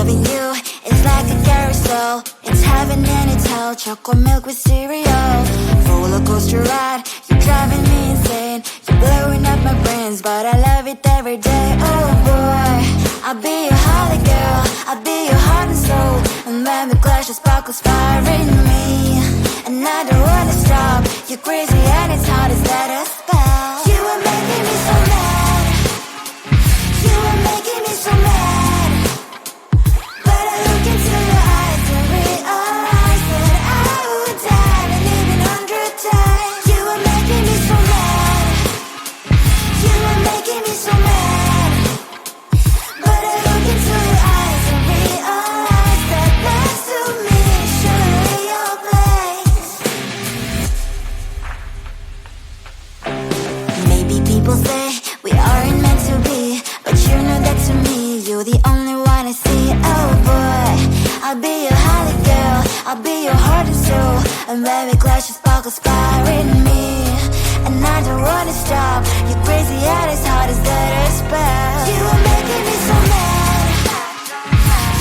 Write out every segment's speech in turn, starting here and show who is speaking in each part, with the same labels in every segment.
Speaker 1: Loving you is like a carousel. It's heaven and it's hell. Chocolate milk with cereal. Roller coaster ride, you're driving me insane. You're blowing up my brains, but I love it every day. Oh boy, I'll be your holly girl. I'll be your heart and soul. And when we clash, the sparkles fire in me. And I don't wanna stop. You're crazy and it's hard as let us spell. You are making me so mad. You are making me so mad. But I look into your eyes and realize that I would die and even 100 times. You are making me so mad. You are making me so mad. But I look into your eyes and realize that next to me is surely your place. Maybe people say we aren't meant to be, but you know that to me, you're the only one I see. Oh boy, I'll be your holly girl. I'll be your heart and soul. And when we clash, the sparkles fire in me. And I don't wanna stop. You're crazy and as hard as that spell. You are making me so mad.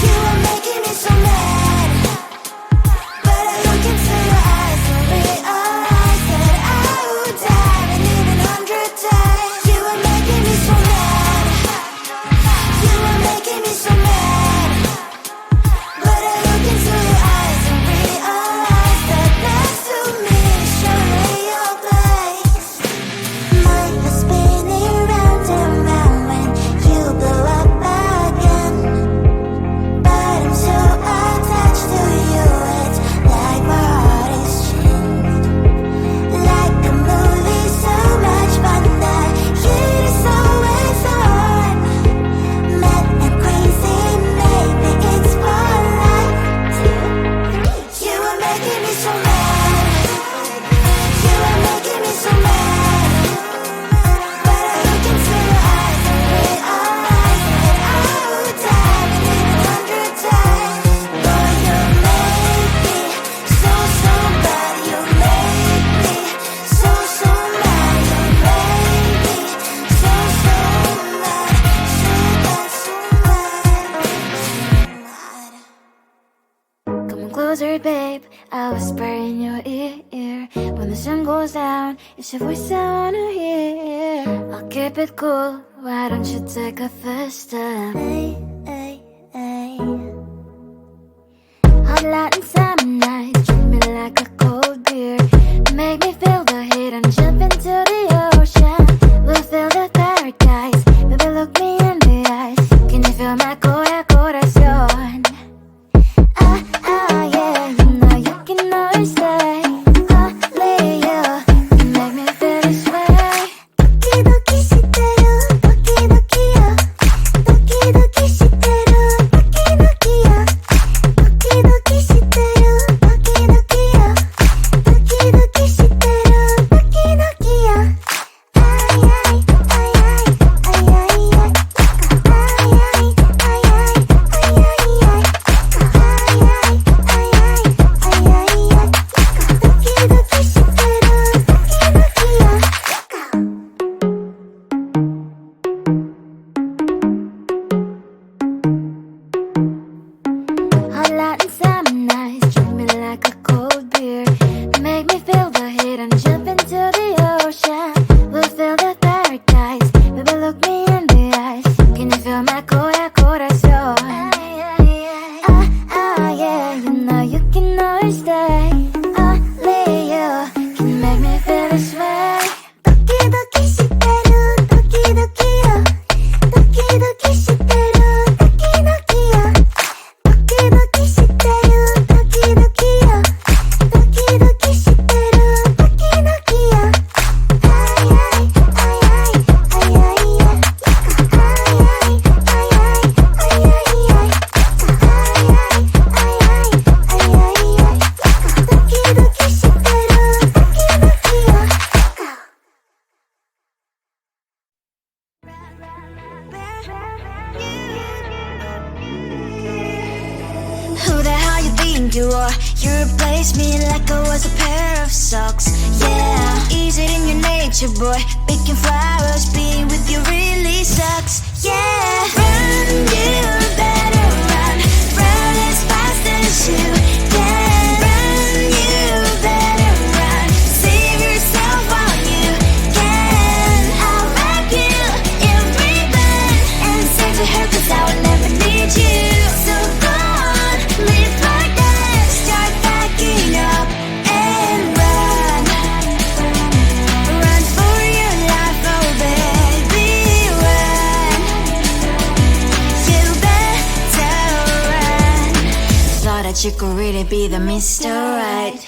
Speaker 1: You are making me so mad. But I look into your eyes and realize that I would die and even 100 times. You are making me so mad. You are making me so mad. But I look into your eyes and realize that next to me is surely your place. Mind was spinning round and round when you blow up again. But I'm so attached to you, it's like my heart is chained. Like a movie, so much fun that heat is always on. Mad and crazy, maybe it's for life. 2, 3. You are making me so mad. You are making me so mad. But I look into your eyes and realize that I would die and even 100 times. Boy, you make me so, so bad. You make me so, so mad. You make me so, so mad. So bad, so mad. Come closer, babe. I'll whisper in your ear. When the sun goes down, it's your voice I wanna hear. I'll keep it cool. Why don't you take a first step? Hey, hey, hey. Hot light and summer nights, treat me like a cold beer. Make me feel the heat and jump into the ocean. We'll feel the paradise. Baby, look me in the eyes. Can you feel my corazón? Yeah, you know you can always stay. Only you can make me feel this way. Doki doki shiteru, doki doki yo. Doki doki shiteru, doki doki yo. Doki doki shiteru, doki doki yo. Doki doki shiteru, doki doki yo. Ay ay ay ay ay ay ay. Ay ay ay ay ay ay ay. Hot light and summer nights, treat me like a cold beer. Make me feel the heat and jump into the ocean. We'll feel the paradise. Baby, look me in the eyes. Can you feel my corazón? Yeah, you know you can always stay. Only you can make me feel this way. Doki doki shiteru, doki doki yo. Doki doki shiteru, doki doki yo. Doki doki shiteru, doki doki yo. Doki doki shiteru, doki doki yo. Ay ay ay ay ay ay ay. Ay ay ay ay ay ay ay. Ay ay ay ay ay ay ay. Doki doki shiteru, doki doki yo. Who the hell you think you are? You replaced me like I was a pair of socks. Yeah, is it in your nature, boy? Picking flowers, being with you really sucks. Yeah, run, you better run. that you can run. You better run. Save yourself while you can. I'll wrap you in ribbon and say to her, 'cause I will never need you. So go on, live like that. Start backing up and run. Run for your life, oh baby, run. You better run. Thought that you could really be the Mr. Right,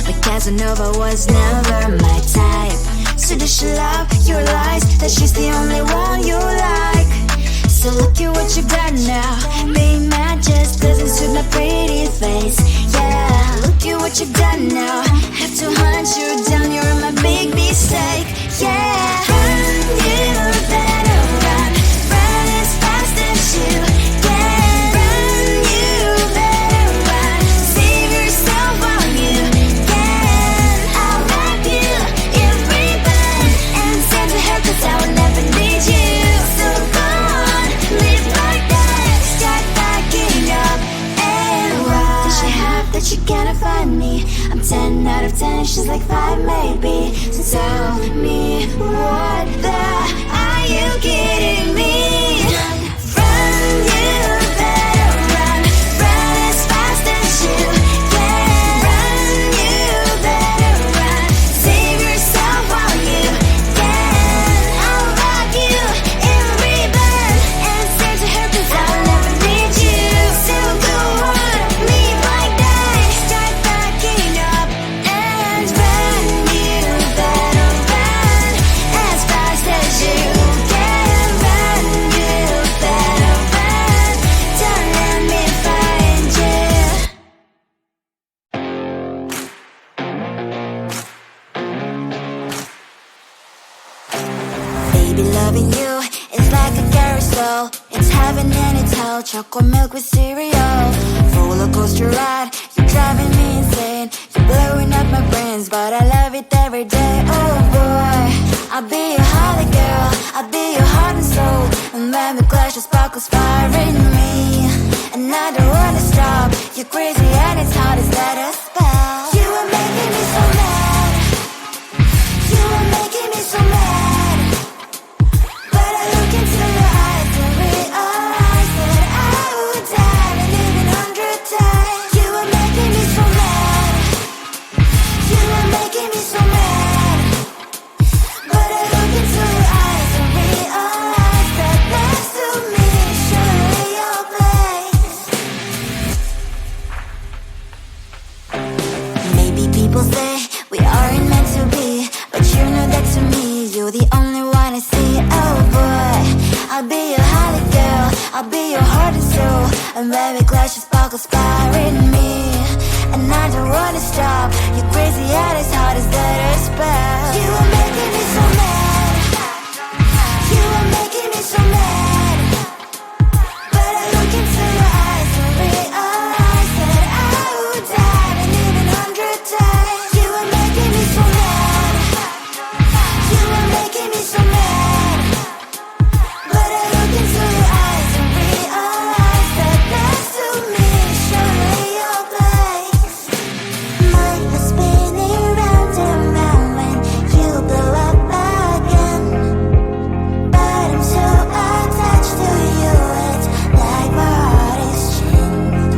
Speaker 1: but Casanova was never my type. So does she love your lies, that she's the only one you like? So look at what you got now. Being mad just doesn't suit my pretty face. Yeah, look at what you got now. Have to hunt you down, you're my big mistake. Yeah, run, you better run. Run as fast as you can. Run, you better run. Save yourself while you can. I'll wrap you in ribbon and send to her, 'cause I will never need you. So go on, live like that. Start backing up and run. Does she have that you cannot find me? I'm 10 out of 10, she's like 5 maybe. So tell me, what the are you kidding me? Run, you better run. Run as fast as you can. Run, you better run. Save yourself while you can. I'll wrap you in ribbon and say to her, 'cause I will never need you. So go on, live like that. Start backing up and run. You better run as fast as you can. Run, you better run. Don't let me find you. Baby, loving you is like a carousel. It's heaven and it's hell. Chocolate milk with cereal. Roller coaster ride. You're driving me insane. You're blowing up my brains, but I love it every day. Oh boy, I'll be your holly girl. I'll be your heart and soul. And when we clash, the sparkles fire in me. And I don't wanna stop. You're crazy and it's hard as let a spell. You are making me so mad. You are making me so mad. But I look into your eyes and realize that I would die and live 100 times. You are making me so mad. You are making me so mad. But I look into your eyes and realize that next to me is surely your place. Maybe people say we aren't meant to be, but you know that to me, you're the only one I see. Oh boy, I'll be your holly girl. I'll be your heart and soul. And when we clash, the sparkles fire in me. And I don't wanna stop. You're crazy and as hard as that a spell. You are making me so mad. You are making me so mad. But I look into your eyes and realize that I would die and live 100 times. You are making me so mad. You are making me so mad. But I look into your eyes and realize that next to me is surely your place. Mind was spinning round and round when you blow up again. But I'm so attached to you, it's like my heart is chained.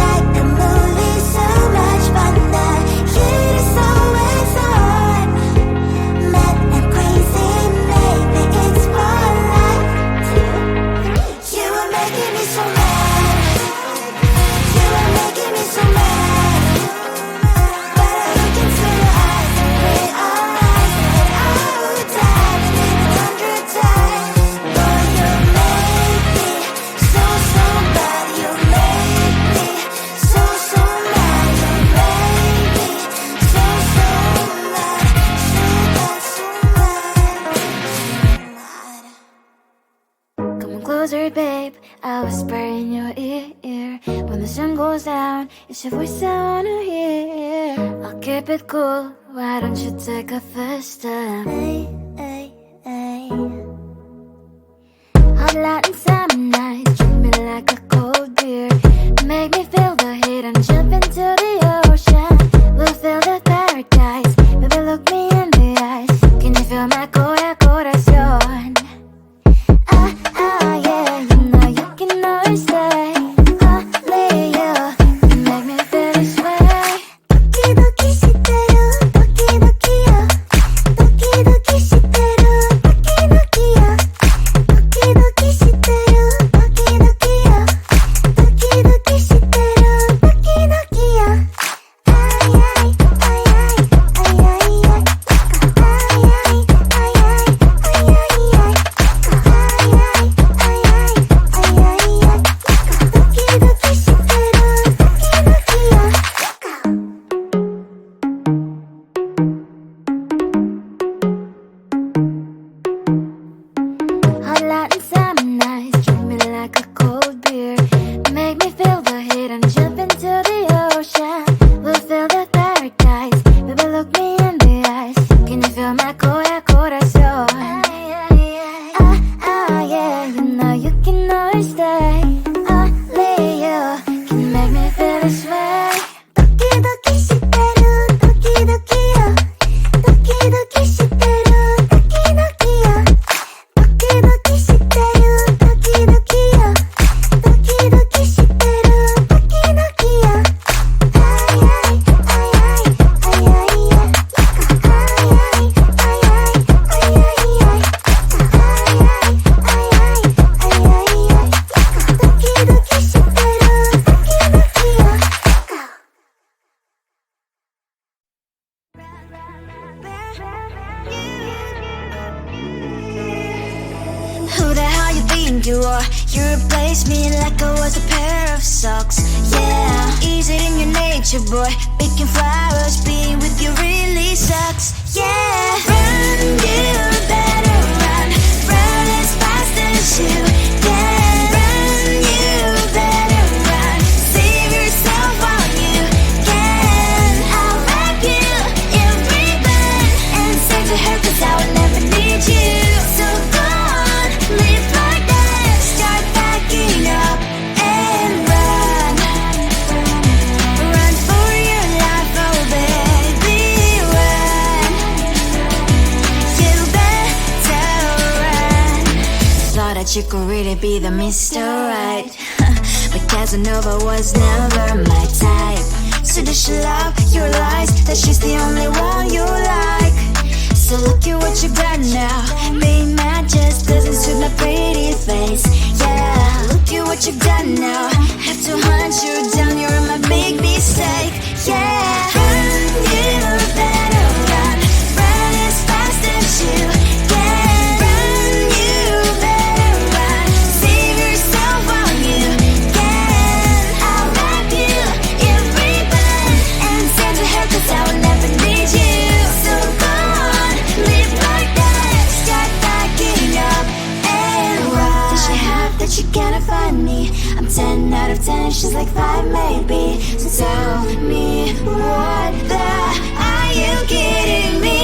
Speaker 1: Like a movie, so much fun that heat is always on. Mad and crazy, maybe it's for life. 2, 3. You are making me so mad. You are making me so mad. But I look into your eyes and realize that I would die and live 100 times. Boy, you make me so, so bad. You make me so, so mad. You make me so, so mad. So bad, so mad. Come on closer, babe. I'll whisper in your ear. When the sun goes down, it's your voice I wanna hear. I'll keep it cool. Why don't you take a first step? Hey, hey, hey. Hot light and summer night, treat me like a cold beer. Make me feel feel my corazón. Yeah, you know you can always stay. Only you can make me feel this way. 도끼도끼 시대로 도끼도끼야. 도끼도끼 시대로 도끼도끼야. 도끼도끼 시대로 도끼도끼야. 도끼도끼 시대로 도끼도끼야. Hot out and summer nights, treat me like a cold beer. Make me feel the heat and jump into the ocean. We'll feel the paradise, baby look me in the eyes. Can you feel my corazón? Yeah, you know you can always stay. Only you can make me feel this way. 도끼도끼 시대로 도끼도끼야. 도끼도끼 시대로 도끼도끼야. 도끼도끼 시대로 도끼도끼야. 도끼도끼 시대로 도끼도끼야. Who the hell you think you are? You replaced me like I was a pair of socks. Yeah, is it in your nature, boy? Picking flowers, being with you really sucks. Yeah, run, you better run. Run as fast as you can. Run, you better run. Save yourself while you can. I'll wrap you in ribbon and send to her 'cause I will never need you. So go on, live like that. Start backing up and run. Run for your life, oh baby, run. You better run. Thought that you could really be the Mr. Right. But Casanova was never my type. So does she love your lies? That she's the only one you like. So look at what you've done now. Being mad just doesn't suit my pretty face. Yeah, look at what you've done now. Have to hunt you down, you're my big mistake. Yeah, run, you better run. Run as fast as you can. Run, you better run. Save yourself while you can. I'll wrap you in ribbon and send to her 'cause I will never need you. So go on, live like that. Start backing up and run. Does she have that she cannot find me? I'm 10 out of 10, she's like 5 maybe. So tell me, what the are you kidding me?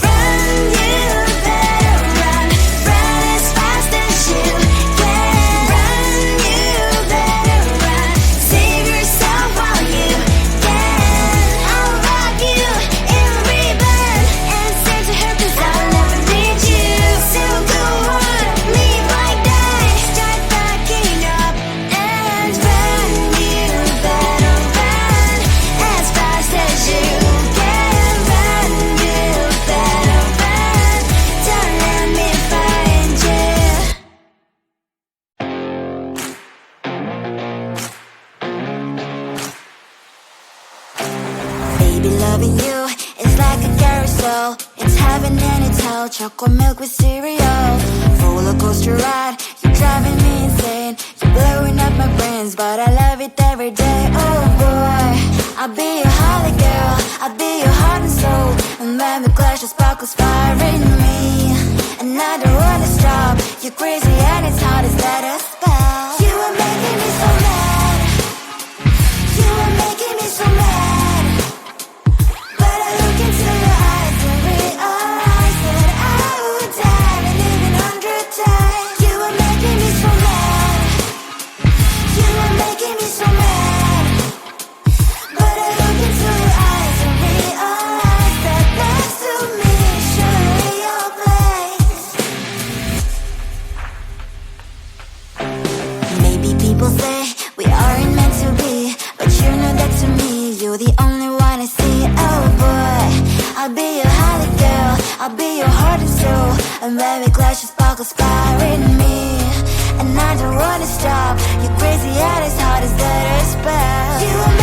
Speaker 1: Run, you better run. Run as fast as you can. Run, you better run. Save yourself while you can. I'll wrap you in ribbon and send to her 'cause I will never need you. So go on, live like that. Start backing up and run. You better run as fast as you can. Run, you better run. Don't let me find you. Baby, loving you is like a carousel. It's heaven and it's hell. Chocolate milk with cereal. Roller coaster ride. You're driving me insane. You're blowing up my brains, but I love it every day. Oh boy, I'll be your holly girl. I'll be your heart and soul. And when the clash, the sparkles fire in me. And I don't wanna stop. You're crazy and it's hard as that a spell. You are making me so mad. You are making me so mad. But I look into your eyes and realize that I would die and even 100 times. You are making me so mad. You are making me so mad. But I look into your eyes and realize that next to me should I'll be your heart and soul, and baby glass your sparkles fire in me. And I don't wanna stop, your crazy eyes, hard as that spell. You